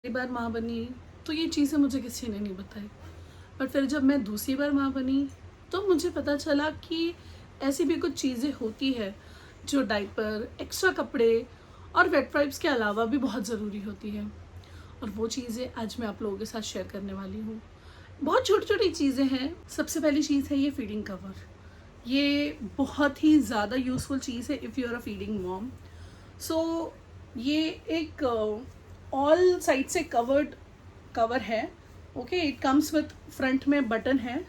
एक बार माँ बनी तो ये चीज़ें मुझे किसी ने नहीं बताई, बट फिर जब मैं दूसरी बार माँ बनी तो मुझे पता चला कि ऐसी भी कुछ चीज़ें होती है जो डायपर, एक्स्ट्रा कपड़े और वेट वाइप्स के अलावा भी बहुत ज़रूरी होती है। और वो चीज़ें आज मैं आप लोगों के साथ शेयर करने वाली हूँ। बहुत छोटी छोटी चीज़ें हैं। सबसे पहली चीज़ है ये फीडिंग कवर। ये बहुत ही ज़्यादा यूज़फुल चीज़ है if you are a feeding mom. So ये एक ऑल साइड से कवर्ड कवर है। Okay, it comes with front में बटन है।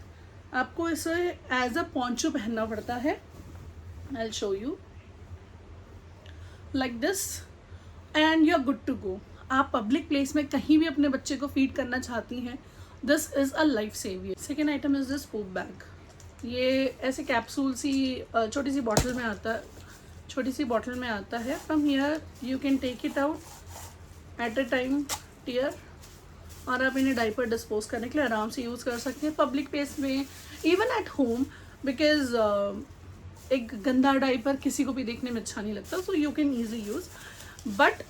आपको इसे एज अ पॉन्चो पहनना पड़ता है। I will show you like this and you are good to go. आप पब्लिक प्लेस में कहीं भी अपने बच्चे को फीड करना चाहती हैं, this is a life saver. Second item is this poop bag. ये ऐसे कैप्सूल सी छोटी सी बॉटल में आता है, from here you can take it out at a time tear, और आप इन्हें डाइपर डिस्पोज करने के लिए आराम से यूज़ कर सकते हैं पब्लिक प्लेस में, इवन एट होम, बिकॉज एक गंदा डाइपर किसी को भी देखने में अच्छा नहीं लगता, so you can easy use. But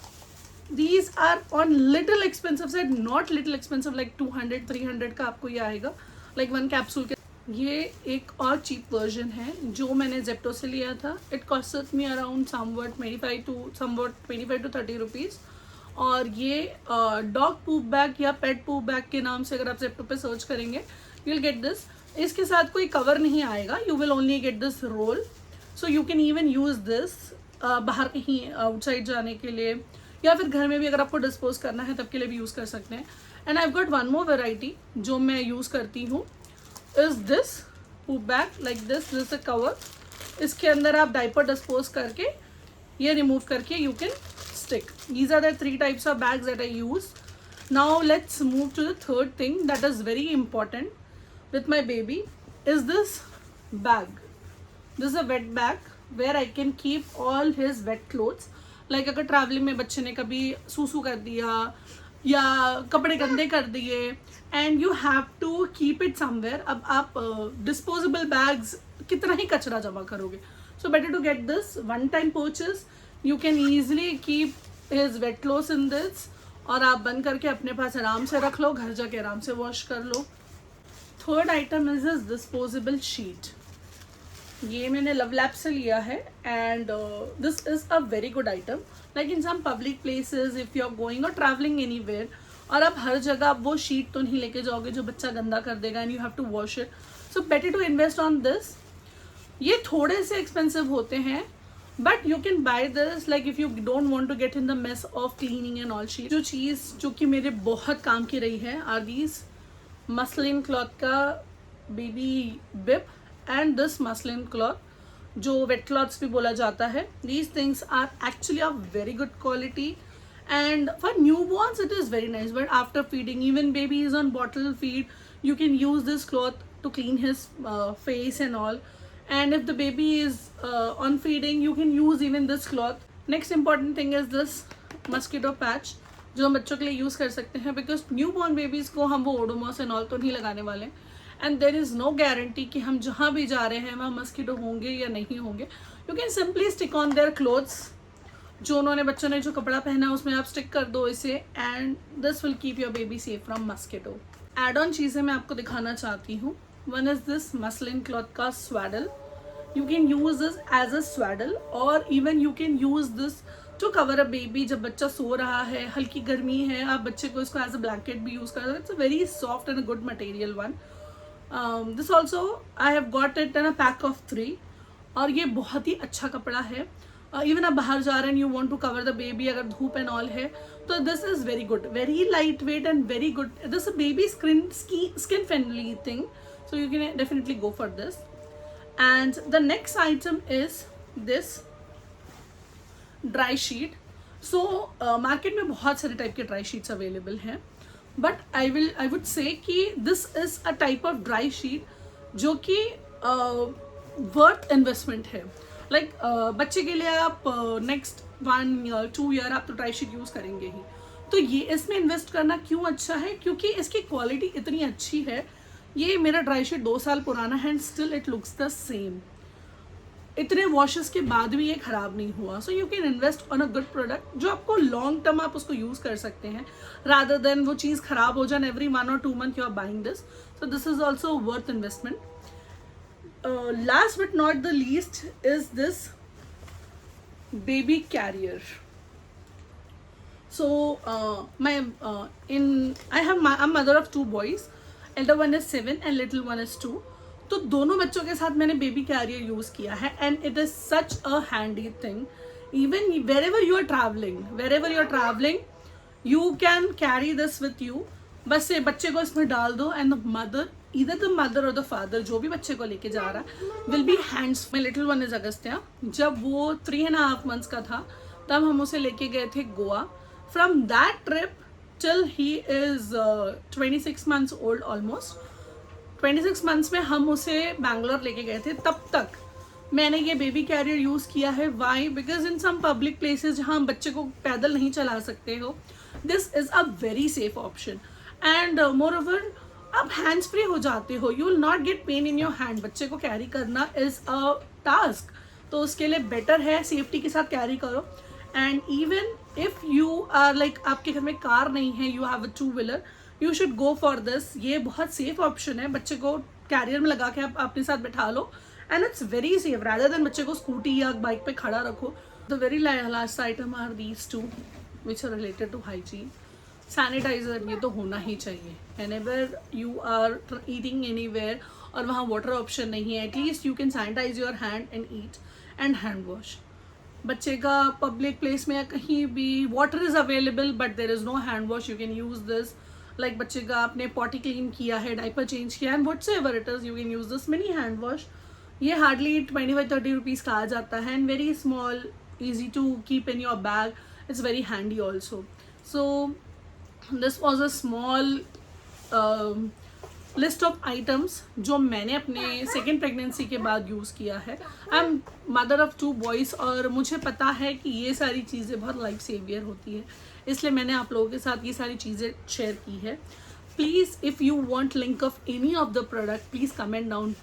these are on little expensive side, not little expensive, like 200-300 का आपको ये आएगा, लाइक वन कैप्सूल के। ये एक और चीप वर्जन है जो मैंने जेप्टो से लिया था। It cost me around somewhat 25 to 30 rupees. और ये डॉग पूप बैग या पेट पूप बैग के नाम से अगर आप जेप्टो पे सर्च करेंगे यू विल गेट दिस। इसके साथ कोई कवर नहीं आएगा, you will only get this roll. So you can even use this बाहर कहीं आउटसाइड जाने के लिए, या फिर घर में भी अगर आपको डिस्पोज करना है तब के लिए भी यूज़ कर सकते हैं। And I have got one more variety जो मैं यूज़ करती हूँ, is this poop bag like this a cover. इसके अंदर आप डाइपर डिस्पोज करके ये रिमूव करके you can stick. These are the 3 types of bags that I use. Now let's move to the third thing that is very important with my baby is this bag. This is a wet bag where I can keep all his wet clothes. Like अगर travelling में बच्चे ने कभी सूसू कर दिया या कपड़े गंदे कर दिए and you have to keep it somewhere. अब आप डिस्पोजेबल बैग्स कितना ही कचरा जमा करोगे, so better to get this one time purchase. You can easily keep his wet clothes in this, और आप बंद करके अपने पास आराम से रख लो, घर जाके आराम से वॉश कर लो। Third item is this disposable sheet. ये मैंने लव लैब से लिया है and this is a very good item. Like in some public places if you are going और ट्रैवलिंग एनीवेयर, और आप हर जगह वो शीट तो नहीं लेके जाओगे जो बच्चा गंदा कर देगा and you have to wash it, so better to invest on this. ये थोड़े से एक्सपेंसिव होते हैं but you can buy this like if you don't want to get in the mess of cleaning and all shit. जो चीज़ जो कि मेरे बहुत काम की रही है आर दीज मसलिन क्लॉथ का baby bib and this muslin cloth जो वेट क्लॉथ्स भी बोला जाता है। These things are actually of very good quality and for newborns it is very nice, but after feeding, even baby is on bottle feed, you can use this cloth to clean his face and all. And if the baby is on feeding, you can use even this cloth. Next important thing is this mosquito patch जो हम बच्चों के लिए use कर सकते हैं, because new born babies को हम वो ओडोमॉस एंड ऑल तो नहीं लगाने वाले, and there is no guarantee कि हम जहाँ भी जा रहे हैं वहाँ मस्कीटो होंगे या नहीं होंगे। You can simply stick on their clothes, जो उन्होंने बच्चों ने जो कपड़ा पहना है उसमें आप स्टिक कर दो इसे, and this will keep your baby safe from mosquito. Add on चीज़ें मैं आपको दिखाना चाहती हूँ। One is this muslin cloth का swaddle. You can use this as a swaddle or even you can use this to cover a baby। जब बच्चा सो रहा है, हल्की गर्मी है, आप बच्चे को इसको as a blanket भी यूज़ कर सकते हैं। It's a very soft and a good material one. This also I have got it in a pack of 3 और ये बहुत ही अच्छा कपड़ा है। इवन आप बाहर जा रहे हैं, you want to cover the baby, अगर धूप एंड ऑल है तो this is very good, very light weight and very good. This a baby skin friendly thing, so you can definitely go for this. And the next item is this dry sheet. So market में बहुत सारे type के dry sheets available हैं, but I would say कि this is a type of dry sheet जो कि worth investment है। Like बच्चे के लिए आप next 1 year 2 year आप तो dry sheet यूज़ करेंगे ही, तो ये इसमें इन्वेस्ट करना क्यों अच्छा है, क्योंकि इसकी क्वालिटी इतनी अच्छी है। ये मेरा ड्राई शीट 2 साल पुराना है and still it looks the same. इतने वॉशेस के बाद भी ये ख़राब नहीं हुआ. सो you can invest on a good product जो आपको लॉन्ग टर्म आप उसको यूज़ कर सकते हैं, रादर देन वो चीज़ ख़राब हो जाए every 1 or 2 month you are buying this. So this is also worth investment. Last but not the least is this baby carrier. So I'm mother of 2 boys. Elder one is 7 and little one is 2. तो दोनों बच्चों के साथ मैंने baby career use किया है and it is such a handy thing. Even wherever you are traveling you can carry this with you. बस ये बच्चे को इसमें डाल दो and the mother, either the mother or the father, जो भी बच्चे को लेके जा रहा है, will be hands. My little one is Agastya. जब वो 3.5 months का था तब हम उसे लेके गए थे Goa. From that trip till he is 26 months old almost. 26 months में हम उसे बैंगलोर लेके गए थे. तब तक मैंने ये बेबी कैरियर यूज़ किया है. Why? Because in some public places जहाँ हम बच्चे को पैदल नहीं चला सकते हो, this is a very safe option. And moreover आप हैंड्स फ्री हो जाते हो. You will not get pain in your hand. बच्चे को कैरी करना इज़ अ टास्क, तो उसके लिए बेटर है सेफ्टी के साथ कैरी करो. And even if you are like आपके घर में कार नहीं है, you have a 2-wheeler, you should go for this. ये बहुत सेफ ऑप्शन है. बच्चे को कैरियर में लगा के आप अपने साथ बैठा लो and it's very safe rather than बच्चे को स्कूटी या बाइक पे खड़ा रखो. The very last item are these 2 which are related to hygiene. Sanitiser ये तो होना ही चाहिए. Whenever you are eating anywhere और वहाँ वाटर ऑप्शन नहीं है, at least you can sanitise your hand and eat. And hand wash. बच्चे का पब्लिक प्लेस में या कहीं भी water is available but there is no hand wash, you can use this. Like बच्चे का आपने पॉटी क्लीन किया है, डाइपर चेंज किया and whatever it is, you can use this mini hand wash. ये हार्डली 25-30 रुपीज़ का आ जाता है and very small, easy to keep in your bag. It's very handy also. So this was a small list of items जो मैंने अपने second pregnancy के बाद यूज़ किया है. I am mother of 2 boys और मुझे पता है कि ये सारी चीज़ें बहुत लाइफ सेवियर होती है, इसलिए मैंने आप लोगों के साथ ये सारी चीज़ें शेयर की है. Please if you want link of any of the product please comment down